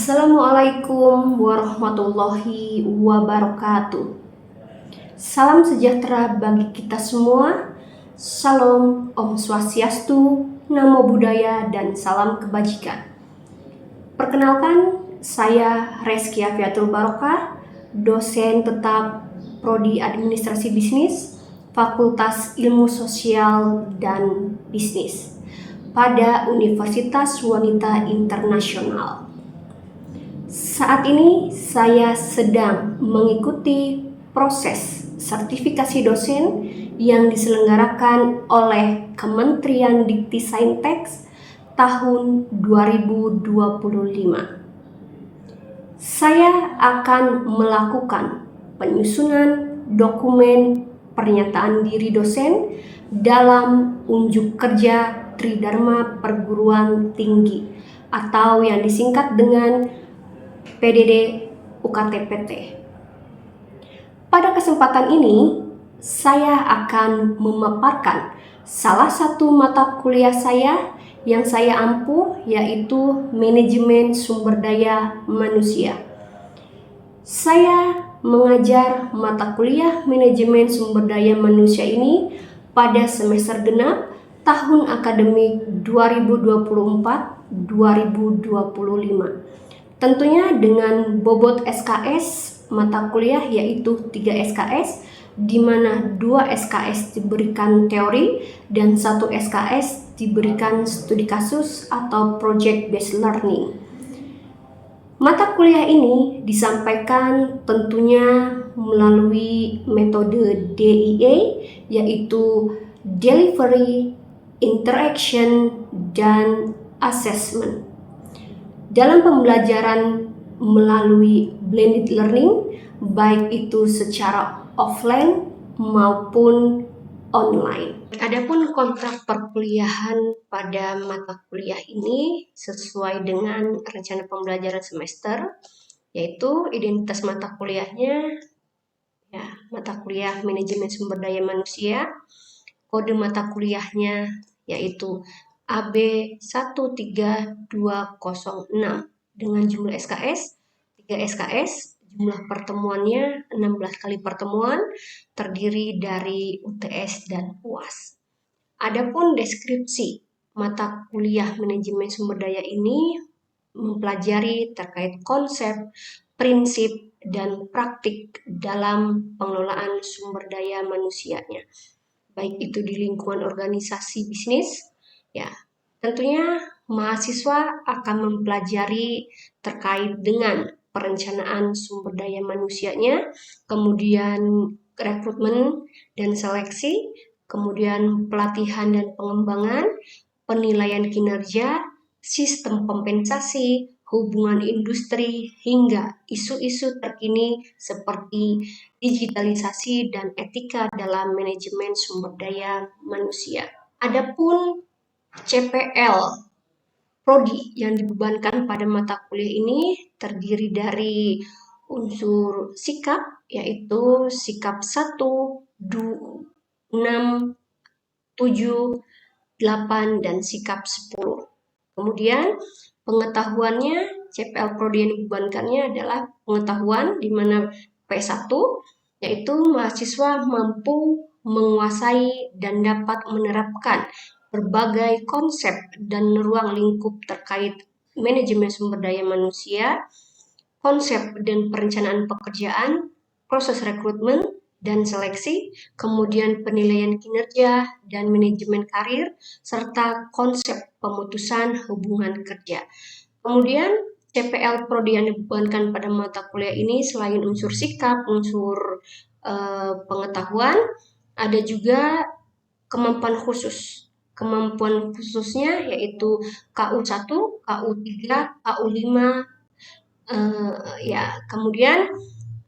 Assalamualaikum warahmatullahi wabarakatuh. Salam sejahtera bagi kita semua. Salam, Om Swastiastu, Namo Buddhaya, dan salam kebajikan. Perkenalkan, saya Reski Afiatul Barokah, dosen tetap Prodi Administrasi Bisnis, Fakultas Ilmu Sosial dan Bisnis pada Universitas Wanita Internasional. Saat ini saya sedang mengikuti proses sertifikasi dosen yang diselenggarakan oleh Kementerian Dikti-Saintek tahun 2025. Saya akan melakukan penyusunan dokumen pernyataan diri dosen dalam unjuk kerja Tridharma Perguruan Tinggi atau yang disingkat dengan PDD UKT-PT. Pada kesempatan ini, saya akan memaparkan salah satu mata kuliah saya yang saya ampuh, yaitu Manajemen Sumber Daya Manusia. Saya mengajar mata kuliah Manajemen Sumber Daya Manusia ini pada semester genap tahun akademik 2024-2025. Tentunya dengan bobot SKS mata kuliah yaitu 3 SKS, di mana 2 SKS diberikan teori dan 1 SKS diberikan studi kasus atau project based learning. Mata kuliah ini disampaikan tentunya melalui metode DIA, yaitu Delivery, Interaction, dan Assessment. Dalam pembelajaran melalui blended learning, baik itu secara offline maupun online. Adapun kontrak perkuliahan pada mata kuliah ini sesuai dengan rencana pembelajaran semester, yaitu identitas mata kuliahnya mata kuliah Manajemen Sumber Daya Manusia, kode mata kuliahnya yaitu AB13206 dengan jumlah SKS 3 SKS, jumlah pertemuannya 16 kali pertemuan, terdiri dari UTS dan UAS. Adapun deskripsi mata kuliah Manajemen Sumber Daya ini mempelajari terkait konsep, prinsip, dan praktik dalam pengelolaan sumber daya manusianya, baik itu di lingkungan organisasi bisnis. Tentunya mahasiswa akan mempelajari terkait dengan perencanaan sumber daya manusianya, kemudian rekrutmen dan seleksi, kemudian pelatihan dan pengembangan, penilaian kinerja, sistem kompensasi, hubungan industri, hingga isu-isu terkini seperti digitalisasi dan etika dalam manajemen sumber daya manusia. Adapun CPL Prodi yang dibebankan pada mata kuliah ini terdiri dari unsur sikap, yaitu sikap 1, 6, 7, 8, dan sikap 10. Kemudian pengetahuannya, CPL Prodi yang dibebankannya adalah pengetahuan di mana P1, yaitu mahasiswa mampu menguasai dan dapat menerapkan berbagai konsep dan ruang lingkup terkait manajemen sumber daya manusia, konsep dan perencanaan pekerjaan, proses rekrutmen dan seleksi, kemudian penilaian kinerja dan manajemen karir, serta konsep pemutusan hubungan kerja. Kemudian CPL Prodi yang dibebankan pada mata kuliah ini selain unsur sikap, unsur pengetahuan, ada juga kemampuan khusus. Kemampuan khususnya yaitu KU1, KU3, KU5, kemudian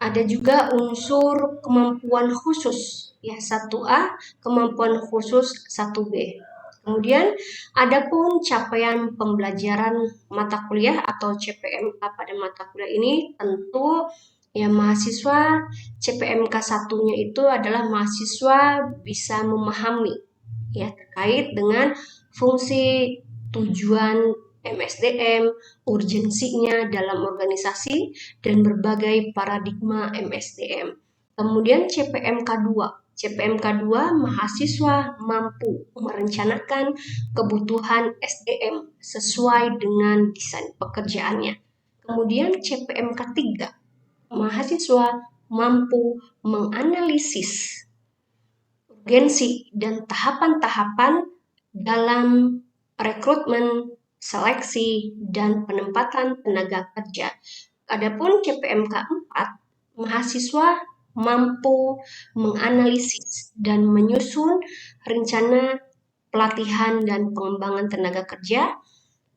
ada juga unsur kemampuan khusus 1A, kemampuan khusus 1B. Kemudian adapun capaian pembelajaran mata kuliah atau CPMK pada mata kuliah ini tentu mahasiswa CPMK 1-nya itu adalah mahasiswa bisa memahami terkait dengan fungsi, tujuan, MSDM, urgensinya dalam organisasi, dan berbagai paradigma MSDM. Kemudian CPMK2. CPMK2, mahasiswa mampu merencanakan kebutuhan SDM sesuai dengan desain pekerjaannya. Kemudian CPMK3, mahasiswa mampu menganalisis urgensi dan tahapan-tahapan dalam rekrutmen, seleksi, dan penempatan tenaga kerja. Adapun CPMK 4, mahasiswa mampu menganalisis dan menyusun rencana pelatihan dan pengembangan tenaga kerja.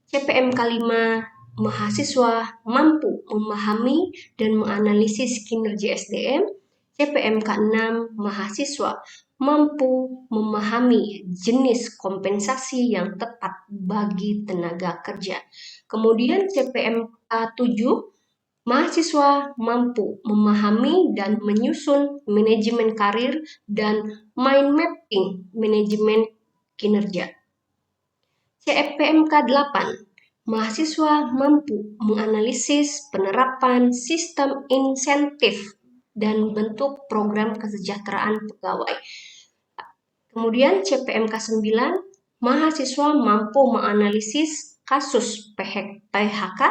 CPMK 5, mahasiswa mampu memahami dan menganalisis kinerja SDM. CPMK 6, mahasiswa mampu memahami jenis kompensasi yang tepat bagi tenaga kerja. Kemudian CPMK 7, mahasiswa mampu memahami dan menyusun manajemen karir dan mind mapping manajemen kinerja. CPMK 8, mahasiswa mampu menganalisis penerapan sistem insentif dan bentuk program kesejahteraan pegawai. Kemudian CPMK 9, mahasiswa mampu menganalisis kasus PHK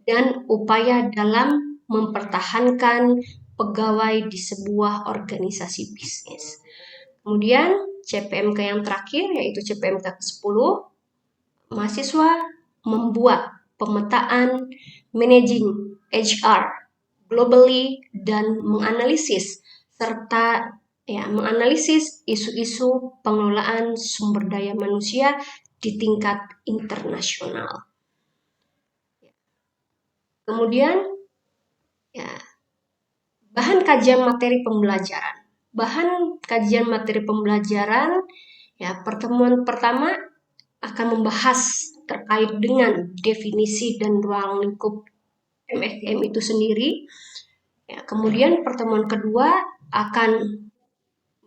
dan upaya dalam mempertahankan pegawai di sebuah organisasi bisnis. Kemudian CPMK yang terakhir yaitu CPMK ke-10, mahasiswa membuat pemetaan managing HR globally dan menganalisis serta menganalisis isu-isu pengelolaan sumber daya manusia di tingkat internasional. Kemudian bahan kajian materi pembelajaran. Bahan kajian materi pembelajaran pertemuan pertama akan membahas terkait dengan definisi dan ruang lingkup MSDM itu sendiri. Kemudian pertemuan kedua akan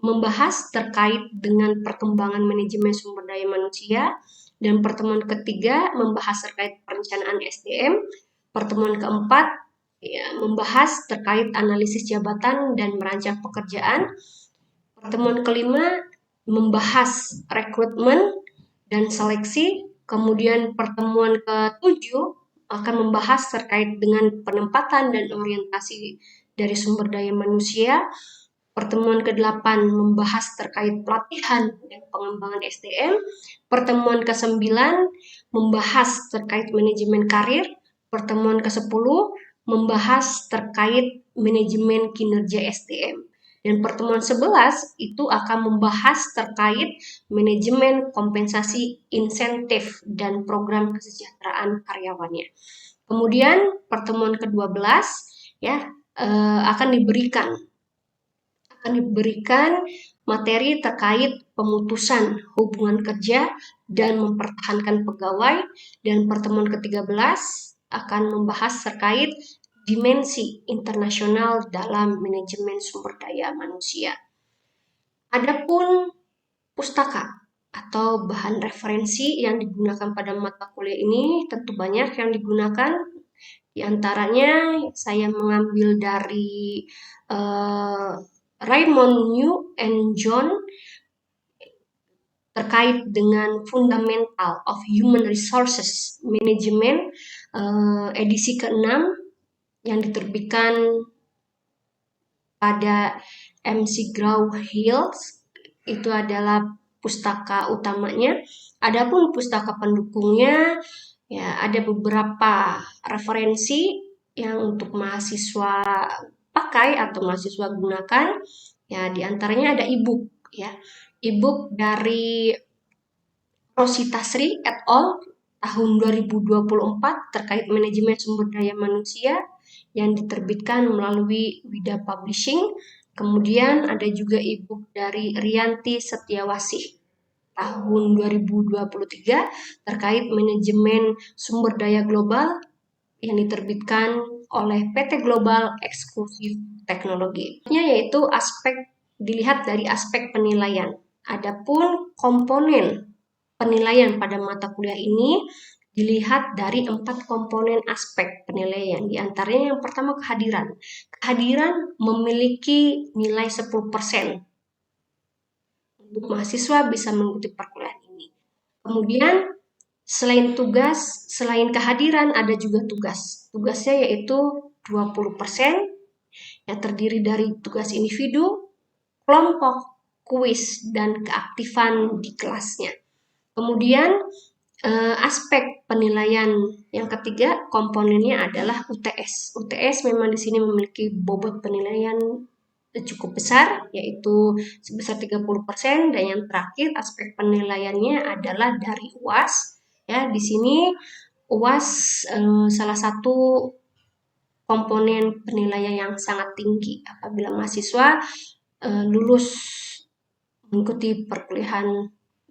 membahas terkait dengan perkembangan manajemen sumber daya manusia, dan pertemuan ketiga membahas terkait perencanaan SDM. Pertemuan keempat membahas terkait analisis jabatan dan merancang pekerjaan. Pertemuan kelima membahas rekrutmen dan seleksi. Kemudian pertemuan ke-7 akan membahas terkait dengan penempatan dan orientasi dari sumber daya manusia. Pertemuan ke-8 membahas terkait pelatihan dan pengembangan SDM. Pertemuan ke-9 membahas terkait manajemen karir. Pertemuan ke-10 membahas terkait manajemen kinerja SDM. Dan pertemuan 11 itu akan membahas terkait manajemen kompensasi insentif dan program kesejahteraan karyawannya. Kemudian pertemuan ke-12 akan diberikan materi terkait pemutusan hubungan kerja dan mempertahankan pegawai, dan pertemuan ke-13 akan membahas terkait dimensi internasional dalam manajemen sumber daya manusia. Adapun pustaka atau bahan referensi yang digunakan pada mata kuliah ini tentu banyak yang digunakan. Di antaranya saya mengambil dari Raymond New and John terkait dengan Fundamental of Human Resources Management edisi ke-6 yang diterbitkan pada McGraw-Hill. Itu adalah pustaka utamanya. Adapun pustaka pendukungnya ada beberapa referensi yang untuk mahasiswa pakai atau mahasiswa gunakan. Di antaranya ada e-book e-book dari Rosita Sri et al. Tahun 2024 terkait manajemen sumber daya manusia yang diterbitkan melalui Wida Publishing. Kemudian ada juga e-book dari Rianti Setiawasih tahun 2023 terkait manajemen sumber daya global yang diterbitkan oleh PT Global Eksklusif Teknologi. Yaitu dilihat dari aspek penilaian. Adapun komponen penilaian pada mata kuliah ini dilihat dari 4 komponen aspek penilaian. Di antaranya yang pertama kehadiran. Kehadiran memiliki nilai 10% untuk mahasiswa bisa mengikuti perkuliahan ini. Kemudian selain tugas, selain kehadiran ada juga tugas. Tugasnya yaitu 20% yang terdiri dari tugas individu, kelompok, kuis, dan keaktifan di kelasnya. Kemudian aspek penilaian yang ketiga komponennya adalah UTS. UTS memang di sini memiliki bobot penilaian cukup besar, yaitu sebesar 30%, dan yang terakhir aspek penilaiannya adalah dari UAS. Ya, di sini UAS salah satu komponen penilaian yang sangat tinggi apabila mahasiswa lulus mengikuti perkuliahan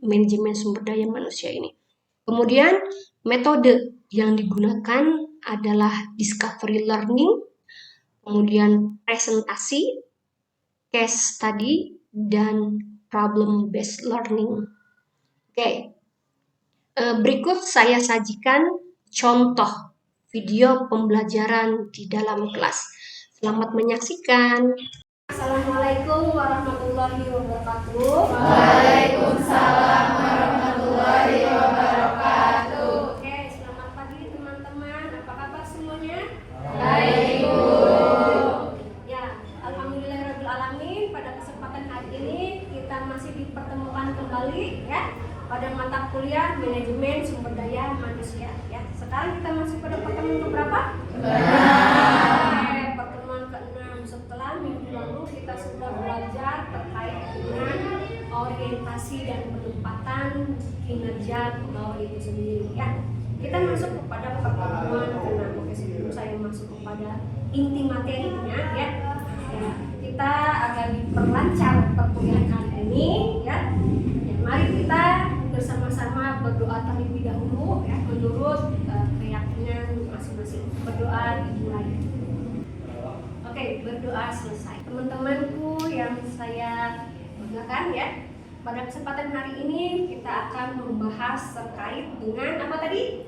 manajemen sumber daya manusia ini. Kemudian metode yang digunakan adalah discovery learning, kemudian presentasi, case study, dan problem based learning. Oke. Berikut saya sajikan contoh video pembelajaran di dalam kelas. Selamat menyaksikan. Assalamualaikum warahmatullahi wabarakatuh. Waalaikumsalam warahmatullahi wabarakatuh. Oke, selamat pagi teman-teman. Apa kabar semuanya? Baik, Bu. Ya, alhamdulillahirabbil alamin. Pada kesempatan hari ini kita masih dipertemukan kembali ya pada mata kuliah manajemen sumber daya manusia ya. Sekarang kita masuk pada pertemuan keberapa? Pertemuan ke-6. Setelah minggu lalu kita sudah belajar terkait dengan orientasi dan penempatan kinerja pegawai itu sendiri ya. Kita masuk kepada pertemuan ke-6. Oke, sebelum saya masuk kepada inti materinya ya, kita akan diperlancar perkuliahan kali ini ya. Mari kita bersama-sama berdoa terlebih dahulu ya, menurut keyakinan masing-masing. Berdoa dimulai. Oke, berdoa selesai. Teman-temanku yang saya banggakan ya, pada kesempatan hari ini kita akan membahas terkait dengan apa tadi?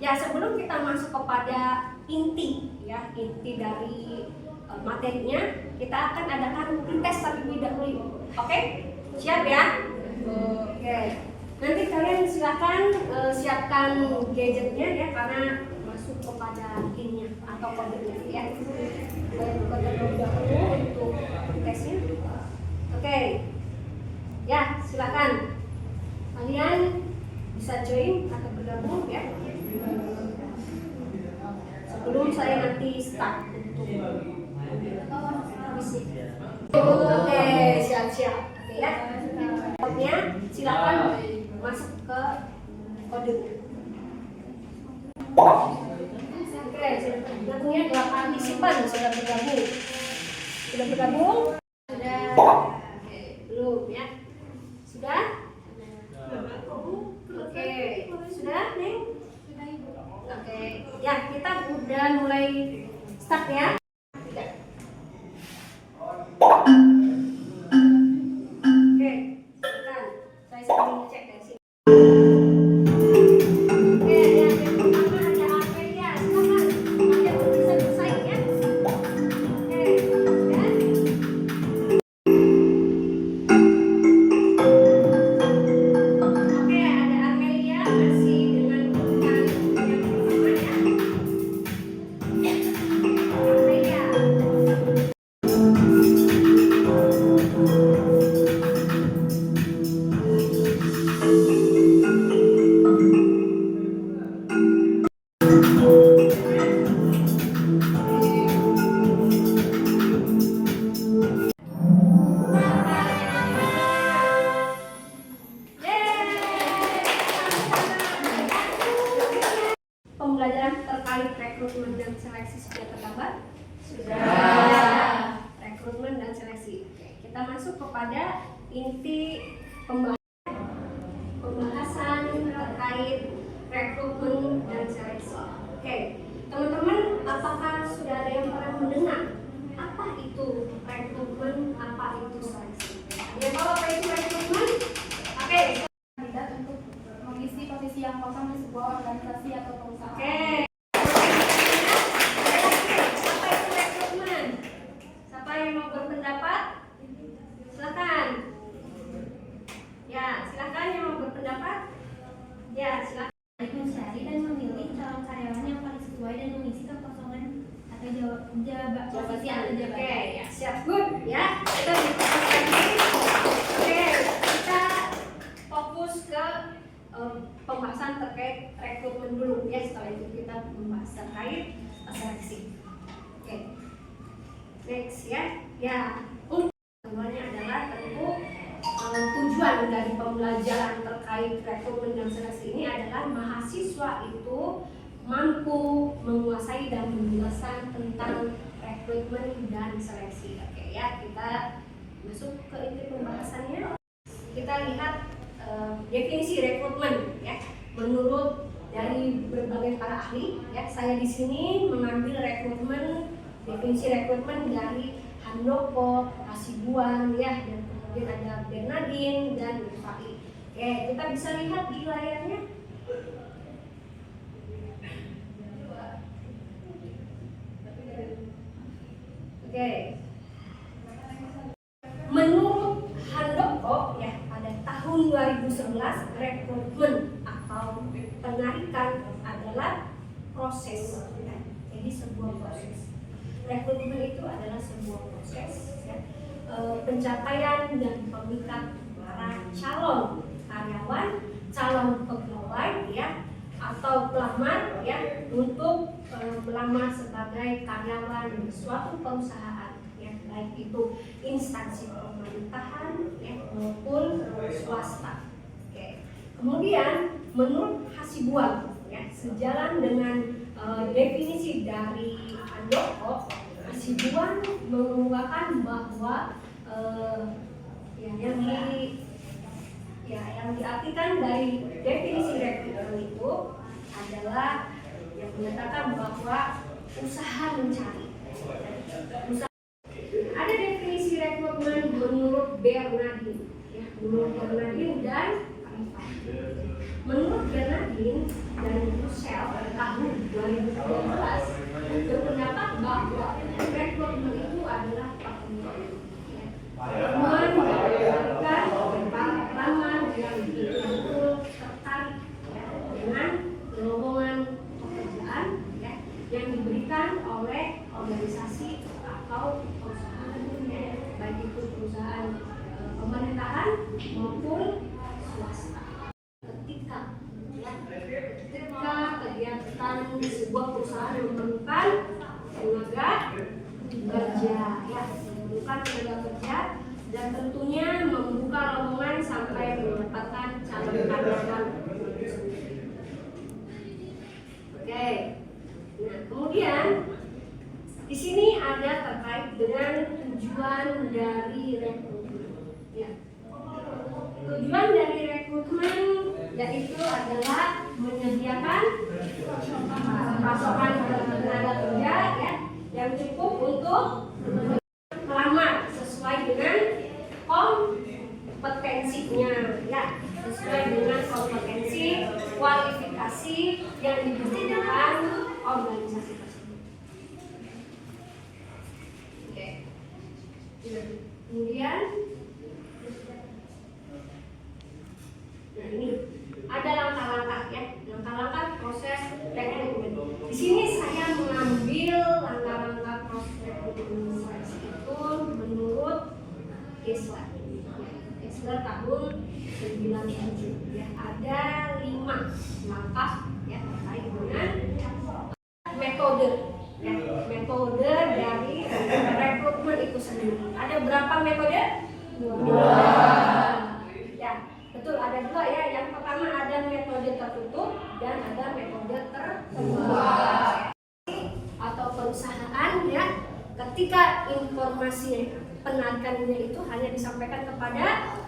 Ya, sebelum kita masuk kepada inti ya, inti dari materinya, kita akan adakan tes terlebih dahulu. Oke? Siap ya? Oke. Nanti kalian silakan siapkan gadgetnya ya, karena masuk kepada ininya atau kodenya ya. Kalian buka terlebih dahulu untuk tesnya. Oke. Ya, silakan. Kalian bisa join atau bergabung ya. Sebelum saya nanti start untuk Oke, siap-siap. Oke ya. Kodenya silakan masuk ke kode. Oke, tentunya 8 partisipan sudah bergabung. Sudah bergabung? Sudah. Belum ya? Sudah? Oke, sudah nih? Oke, ya kita udah mulai start ya. Oke, silakan. Saya sambil ngecek dari sini. Oke, ya, yang pertama ada Amelia. Silakan. Kalian bisa bersaing ya. Oke, ya. Oke, ada Amelia masih dengan urutan yang pertama ya. Amelia. Pembelajaran terkait rekrutmen dan seleksi sudah tergambar? Sudah. Rekrutmen dan seleksi. Oke, kita masuk kepada inti pembahasan terkait rekrutmen dan seleksi. Oke, teman-teman, apakah sudah ada yang pernah mendengar apa itu rekrutmen, apa itu seleksi? Ada yang tahu apa itu rekrutmen? Oke, Oke, ya siap, good ya. Kita fokus lagi. Oke, kita fokus ke pembahasan terkait rekrutmen dulu ya. Setelah itu kita membahas terkait seleksi. Oke, next ya. Ya, keduanya adalah tentu tujuan dari pembelajaran terkait rekrutmen dan seleksi ini adalah mahasiswa itu mampu menguasai dan menjelaskan tentang rekrutmen dan seleksi. Oke ya, kita masuk ke inti pembahasannya. Kita lihat definisi rekrutmen ya. Menurut dari berbagai para ahli ya, saya di sini mengambil definisi rekrutmen dari Handoko, Hasibuan ya, dan kemudian ada Bernardin dan Rifai. Oke, kita bisa lihat di layarnya. Oke. Menurut Handoko ya, pada tahun 2011 rekrutmen atau penarikan adalah proses ya. Jadi sebuah proses. Rekrutmen itu adalah sebuah proses ya, pencapaian dan pemikat para calon karyawan, calon pegawai ya, atau pelamar ya, untuk melamar sebagai karyawan di suatu perusahaan ya, baik itu instansi pemerintahan ya, maupun swasta. Oke. Kemudian menurut Hasibuan ya, sejalan dengan definisi dari Handoko, Hasibuan mengemukakan bahwa yang diartikan dari definisi rekrutmen itu adalah yang menyatakan bahwa usaha mencari. Ada definisi rekrutmen menurut Bernardin, ya, menurut Bernardin dan Rifai. Menurut Bernardin dan Russell pada tahun 2013 berpendapat bahwa rekrutmen itu adalah pertemuan berdasarkan pengalaman yang betul tertarik ya, dengan lowongan pekerjaan ya, yang diberikan oleh organisasi atau perusahaan ya, baik itu perusahaan pemerintahan maupun swasta. Ketika kegiatan sebuah perusahaan memerlukan tenaga kerja ya, memerlukan tenaga kerja dan tentunya membuka lowongan sampai mendapatkan calon karyawan. Oke. Nah, kemudian di sini ada terkait dengan tujuan dari rekrutmen. Ya. Tujuan dari rekrutmen yaitu adalah menyediakan pasokan tenaga kerja ya, yang cukup untuk melamar sesuai dengan kompetensinya ya, sesuai dengan kompetensi kualifikasi yang dibutuhkan organisasi tersebut. Oke. Kemudian nah ini ada langkah-langkah ya, langkah-langkah proses rekrutmen. Di sini saya mengambil langkah-langkah proses rekrutmen seleksi itu menurut Kessler. Kessler tahun 97 ya, ada 5 langkah ya terkait dengan metode ya, metode dari rekrutmen itu sendiri. Ada berapa metode? 2. Ya, betul, ada 2 ya. Yang pertama ada metode tertutup dan ada metode terbuka. Atau perusahaan ya, ketika informasi penarikannya itu hanya disampaikan kepada ya,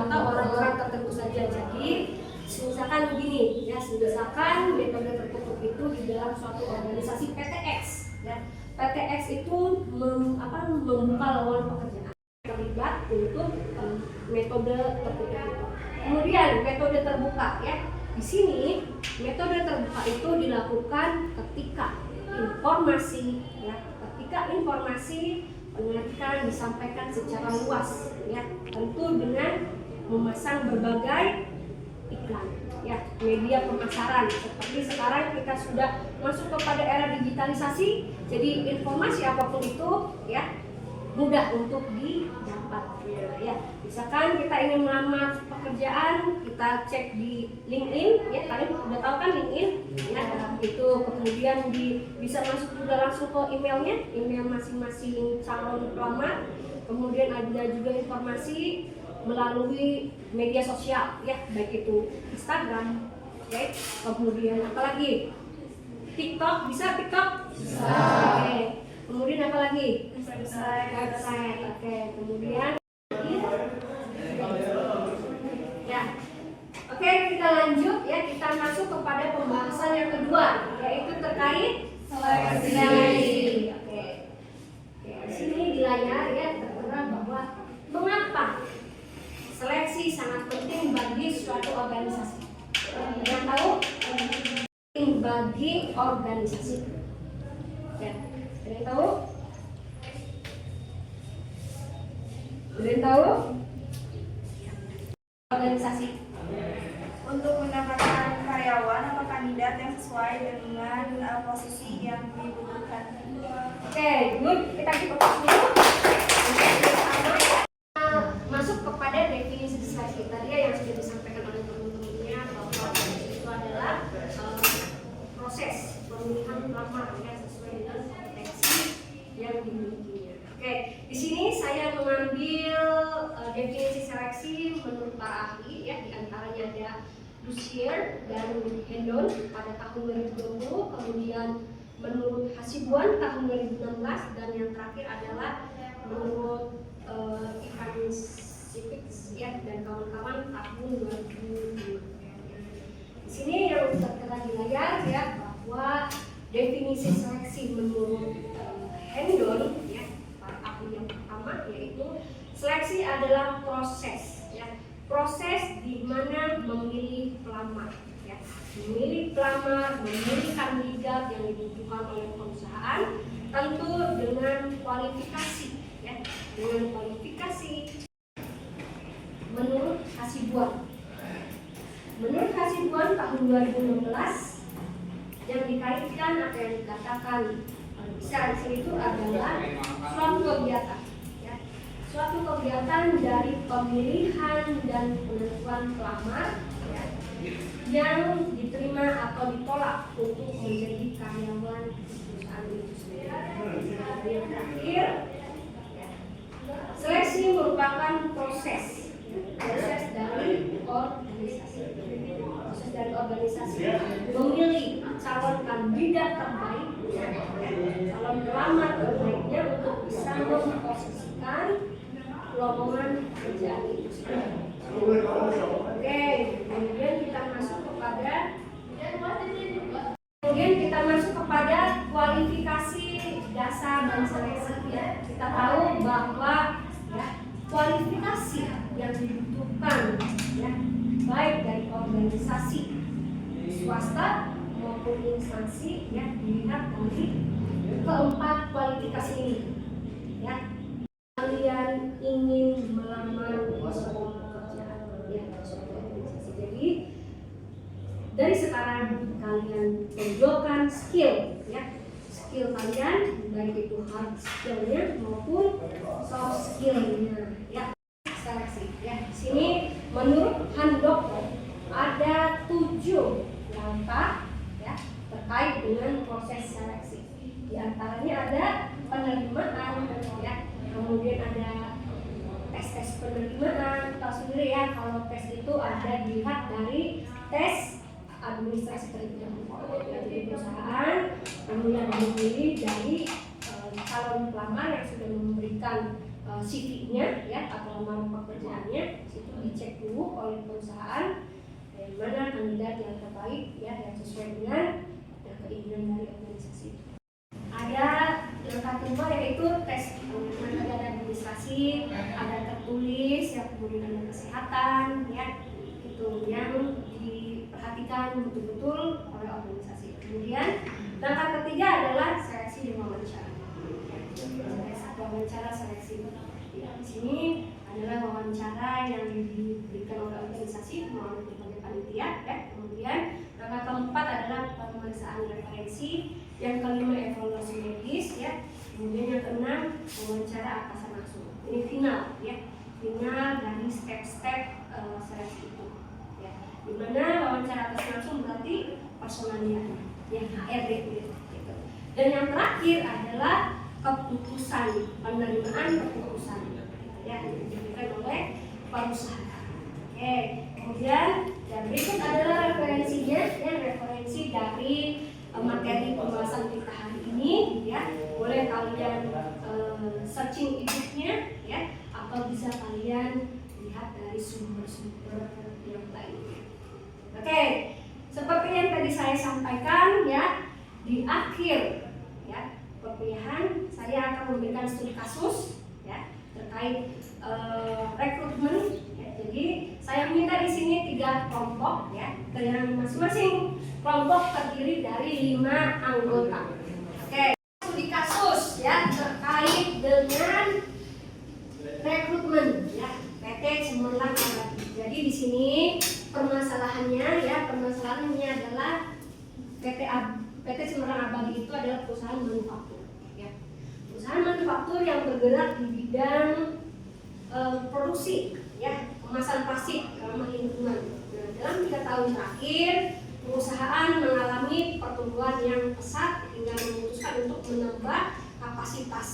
atau orang-orang tertentu saja. Jadi misalkan begini ya, misalkan metode tertutup itu di dalam suatu organisasi PTX ya. PTX itu membuka lowongan pekerjaan terlibat untuk metode tertutup. Kemudian metode terbuka ya. Di sini metode terbuka itu dilakukan ketika informasi penarikan disampaikan secara luas ya, tentu dengan memasang berbagai iklan ya media pemasaran. Seperti sekarang kita sudah masuk kepada era digitalisasi, jadi informasi apapun itu ya mudah untuk didapat ya. Misalkan kita ingin melamar pekerjaan, kita cek di LinkedIn ya, kalian udah tahu kan LinkedIn ya, itu kemudian bisa masuk juga langsung ke email masing-masing calon pelamar. Kemudian ada juga informasi melalui media sosial ya, baik itu Instagram, oke. Kemudian apalagi TikTok, bisa TikTok? Bisa. Oke. Kemudian apa lagi? Website. Oke. Kemudian ya. Oke, kita lanjut ya, kita masuk kepada pembahasan yang kedua, yaitu terkait seleksi. Oke. Di sini di layar ya tertera bahwa mengapa seleksi sangat penting bagi suatu organisasi. Yang tahu? Penting bagi organisasi. Ya, ada yang tahu? Ada yang tahu? Organisasi. Untuk mendapatkan karyawan atau kandidat yang sesuai dengan posisi yang dibutuhkan. Oke, good. Kita fokus dulu. Masuk kepada definisi seleksi tadi yang sudah disampaikan oleh teman-temannya, bahwa itu adalah proses pemilihan pelamar yang sesuai dengan kompetensi yang dimilikinya. Oke, di sini saya mengambil definisi seleksi menurut para ahli ya, diantaranya ada Lucier dan Hendon pada tahun 2020, kemudian menurut Hasibuan tahun 2016, dan yang terakhir adalah menurut Ivan Sipix ya dan kawan-kawan tahun 2002. Di sini yang tertera di layar ya, bahwa definisi seleksi menurut Hendon ya, para ahli yang pertama, yaitu seleksi adalah proses ya, proses di mana memilih pelamar ya, memilih pelamar, memilih kandidat yang dibutuhkan oleh perusahaan, tentu dengan kualifikasi ya, dengan kualifikasi menurut Hasibuan. Menurut Hasibuan tahun 2016 yang dikaitkan atau yang dikatakan seleksi itu adalah suatu kegiatan ya, suatu kegiatan dari pemilihan dan penentuan pelamar ya, yang diterima atau ditolak untuk menjadi karyawan perusahaan itu sendiri. Yang terakhir, ya, seleksi merupakan proses dari organisasi. Proses dari organisasi memilih calon kandidat terbaik, calon pelamar terbaiknya untuk bisa memposisikan lowongan pekerjaan itu sendiri. Oke, kemudian kita masuk kepada kualifikasi dasar dan seleksi ya. Kita tahu bahwa ya, kualifikasi yang dibutuhkan ya, baik dari organisasi swasta maupun instansi ya, dilihat dari keempat kualifikasi ini ya. Kalian ingin melamar sebuah pekerjaan ya, suatu organisasi. Jadi dari sekarang kalian tonjolkan skill ya, skill kalian, baik itu hard skillnya maupun soft skillnya ya. Seleksi ya. Di sini menurut Handoko ada 7 langkah ya terkait dengan proses seleksi. Di antaranya ada penerimaan ya, kemudian ada tes penerimaan. Tahu sendiri ya, kalau tes itu ada dilihat dari tes administrasi terlebih dahulu dari perusahaan, kemudian dipilih dari calon pelamar yang sudah memberikan CV-nya ya atau lamaran pekerjaannya. Situ dicek dulu oleh perusahaan mana kandidat yang terbaik ya, yang sesuai dengan keinginan dari organisasi. Ada langkah kedua yaitu tes penerimaan administrasi, ada tertulis ya, kemudian ada kesehatan ya, itu yang diperhatikan betul-betul oleh organisasi. Kemudian langkah ketiga adalah seleksi dan wawancara. Wawancara seleksi. Ya, di sini adalah wawancara yang diberikan oleh organisasi melalui berbagai panitia. Ya. Kemudian langkah keempat adalah pemeriksaan referensi, yang kelima evaluasi medis, ya. Kemudian yang keenam wawancara atasan langsung. Ini final, ya, final dari step-step seleksi itu. Ya. Dimana wawancara atasan langsung berarti personalia, ya, HRD, gitu. Dan yang terakhir adalah keputusan, penerimaan keputusan, ya, yang diberikan oleh perusahaan. Oke, kemudian yang berikut adalah referensinya, ya, referensi dari materi pembahasan kita hari ini, ya. Boleh kalian searching e-booknya, ya, atau bisa kalian lihat dari sumber-sumber yang lainnya. Oke, seperti yang tadi saya sampaikan, ya, di akhir, ya, perkuliahan saya akan memberikan studi kasus, ya, terkait rekrutmen. Ya, jadi saya minta di sini 3 kelompok, ya, yang masing-masing kelompok terdiri dari 5 anggota. Oke, studi kasus, ya, terkait dengan rekrutmen, ya, PT Cemerlang Abadi. Jadi di sini permasalahannya, ya, permasalahannya adalah PT Cemerlang Abadi itu adalah perusahaan manufaktur, ya. Perusahaan manufaktur yang bergerak di bidang produksi, ya, kemasan plastik ramah lingkungan. Nah, dalam 3 tahun terakhir perusahaan mengalami pertumbuhan yang pesat hingga memutuskan untuk menambah kapasitas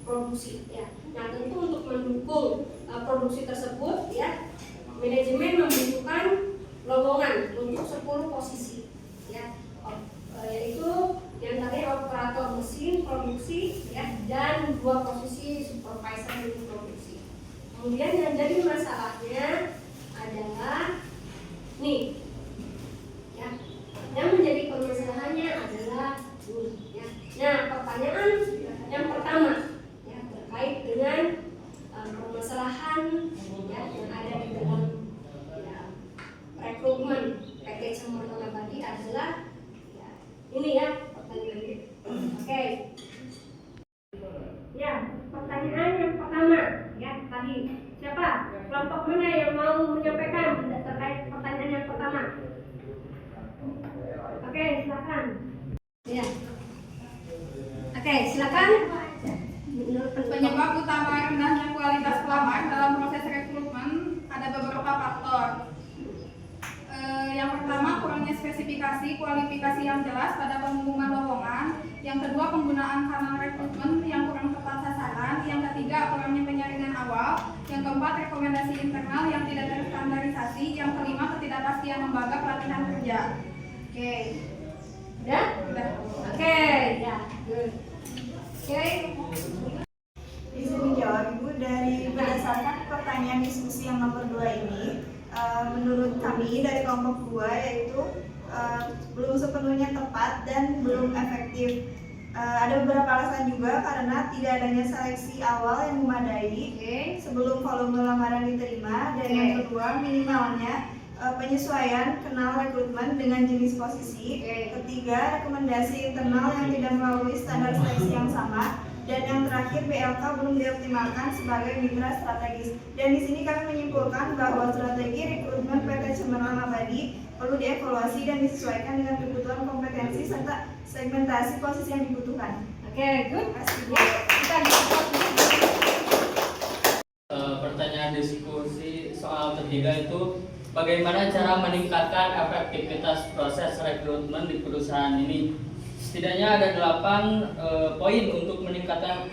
produksi, ya. Nah, tentu untuk mendukung produksi tersebut, ya, manajemen membutuhkan lowongan untuk 10 posisi, ya, yaitu yang tadi operator mesin produksi, ya, dan 2 posisi supervisor unit produksi. Kemudian yang jadi masalahnya adalah nih, ya, yang menjadi permasalahannya adalah nih, ya. Nah, pertanyaan yang pertama, ya, terkait dengan permasalahan, ya, yang ada di dalam, ya, rekrutmen PT Cemerlang Abadi adalah, ya, ini, ya, pertanyaannya. Oke. Ya, pertanyaan yang pertama, ya, tadi siapa? Kelompok mana yang mau menyampaikan terkait pertanyaan yang pertama? Oke, silakan. Ya. Oke, silakan. Penyebab utama rendahnya kualitas pelamar dalam proses rekrutmen ada beberapa faktor. Yang pertama, kurangnya spesifikasi kualifikasi yang jelas pada pengumuman lowongan. Yang kedua, penggunaan kanal rekrutmen yang kurang tepat sasaran. Yang ketiga, kurangnya penyaringan awal. Yang keempat, rekomendasi internal yang tidak terstandarisasi. Yang kelima, ketidakpastian lembaga pelatihan kerja. Oke. Udah? Udah. Oke, ya. Oke. Bisa menjawab Ibu dari berdasarkan pertanyaan diskusi yang nomor 2 ini. Menurut kami dari kelompok 2 yaitu belum sepenuhnya tepat dan belum efektif. Ada beberapa alasan juga karena tidak adanya seleksi awal yang memadai sebelum volume lamaran diterima, dan yang kedua minimalnya penyesuaian kenal rekrutmen dengan jenis posisi. Ketiga, rekomendasi internal yang tidak melalui standar seleksi yang sama. Dan yang terakhir, BLK belum dioptimalkan sebagai mitra strategis. Dan di sini kami menyimpulkan bahwa strategi rekrutmen PT Cemerlang Abadi perlu dievaluasi dan disesuaikan dengan kebutuhan kompetensi serta segmentasi posisi yang dibutuhkan. Oke, good. Kita diskusi. Pertanyaan diskusi soal ketiga itu bagaimana cara meningkatkan efektivitas proses rekrutmen di perusahaan ini? Setidaknya ada 8 poin untuk meningkatkan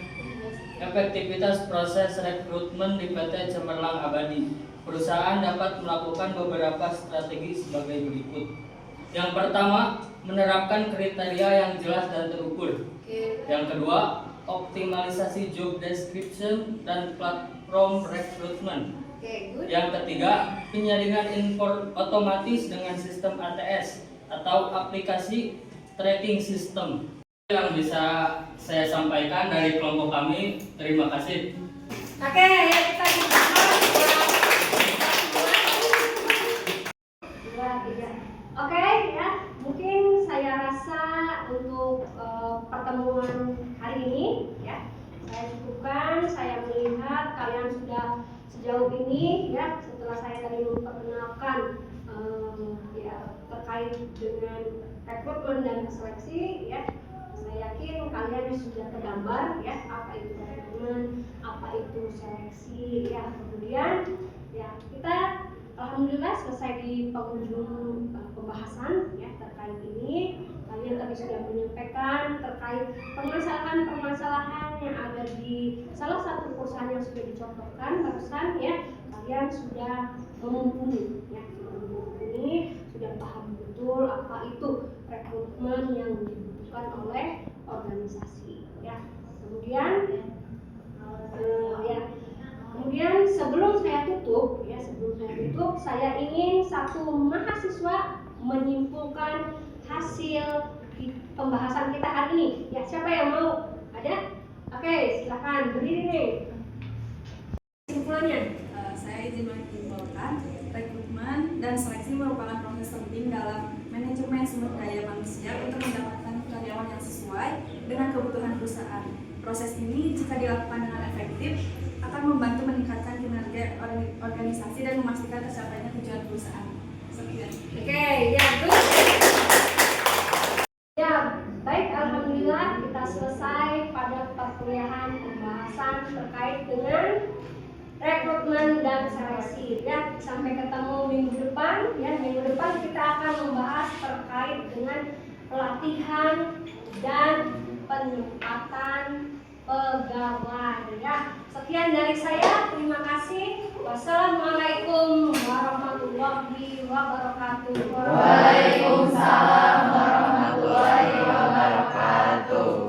efektivitas proses rekrutmen di PT Cemerlang Abadi. Perusahaan dapat melakukan beberapa strategi sebagai berikut. Yang pertama, menerapkan kriteria yang jelas dan terukur. Yang kedua, optimalisasi job description dan platform rekrutmen. Yang ketiga, penyaringan import otomatis dengan sistem ATS atau aplikasi tracking system. Yang bisa saya sampaikan dari kelompok kami. Terima kasih. Oke, ya, kita Oke, ya, mungkin saya rasa untuk pertemuan hari ini, ya, saya cukupkan. Saya melihat kalian sudah sejauh ini ya, setelah saya tadi memperkenalkan ya terkait dengan rekrutmen dan seleksi ya, saya yakin kalian sudah tergambar ya apa itu rekrutmen, apa itu seleksi ya. Kemudian ya kita alhamdulillah selesai di penghujung pembahasan ya terkait ini. Kalian tadi sudah menyampaikan terkait permasalahan-permasalahan yang ada di salah satu perusahaan yang sudah dicontohkan barusan ya. Kalian sudah mumpuni ya, sudah paham betul apa itu rekrutmen yang dibutuhkan oleh organisasi ya. Kemudian sebelum saya tutup, saya ingin satu mahasiswa menyimpulkan hasil pembahasan kita hari ini. Ya, siapa yang mau? Ada? Oke, silakan berdiri nih. Kesimpulannya, Saya izin menyimpulkan, rekrutmen dan seleksi merupakan proses penting dalam manajemen sumber daya manusia untuk mendapatkan karyawan yang sesuai dengan kebutuhan perusahaan. Proses ini jika dilakukan dengan efektif akan membantu meningkatkan kinerja organisasi dan memastikan tercapainya tujuan perusahaan. Sekian. Oke, ya good. Ya, baik, alhamdulillah kita selesai pada perkuliahan pembahasan terkait dengan rekrutmen dan seleksi ya. Sampai ketemu minggu depan ya. Minggu depan kita akan membahas terkait dengan pelatihan dan penempatan pegawai ya. Sekian dari saya, terima kasih. Wassalamualaikum warahmatullahi wabarakatuh. Waalaikumsalam.